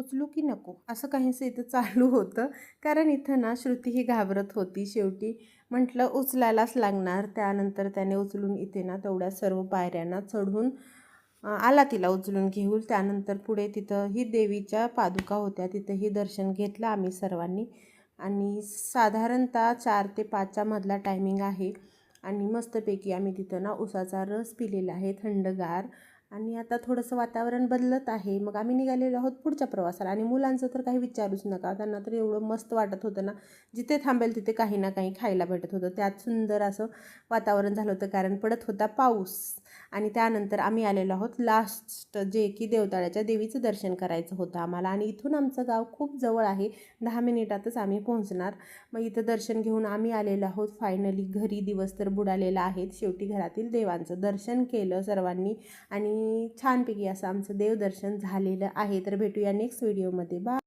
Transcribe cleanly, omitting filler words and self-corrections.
उचलू की नको असं काहीसं इथं चालू होतं. कारण इथं ना श्रुती ही घाबरत होती. शेवटी म्हटलं उचलायलाच लागणार. त्यानंतर त्याने उचलून इथे ना तेवढ्या सर्व पायऱ्यांना चढून आला तिला उचलून घेऊन. त्यानंतर पुढे तिथं ही देवीच्या पादुका होत्या, तिथंही दर्शन घेतलं आम्ही सर्वांनी. आणि साधारणतः 4 ते 5च्या मधला टायमिंग आहे. आणि मस्तपैकी आम्ही तिथं ना उसाचा रस पिलेला आहे थंडगार. आणि आता थोडंसं वातावरण बदलत आहे. मग आम्ही निघालेलो आहोत पुढच्या प्रवासाला. आणि मुलांचं तर काही विचारूच नका, त्यांना तर एवढं मस्त वाटत होतं ना, जिथे थांबेल तिथे काही ना काही खायला भेटत होतं. त्यात सुंदर असं वातावरण झालं होतं, कारण पडत होता पाऊस. आणि त्यानंतर आम्ही आलेलो आहोत लास्ट, जे की देवताळ्याच्या देवीचं दर्शन करायचं होतं आम्हाला. आणि इथून आमचं गाव खूप जवळ आहे, 10 मिनिटातच आम्ही पोहोचणार. मग इथं दर्शन घेऊन आम्ही आलेलो आहोत फायनली घरी. दिवस तर बुडालेला आहे. शेवटी घरातील देवांचं दर्शन केलं सर्वांनी आणि छानपैकी असं आमचं देवदर्शन झालेलं आहे. तर भेटूया नेक्स्ट व्हिडिओमध्ये. बाय.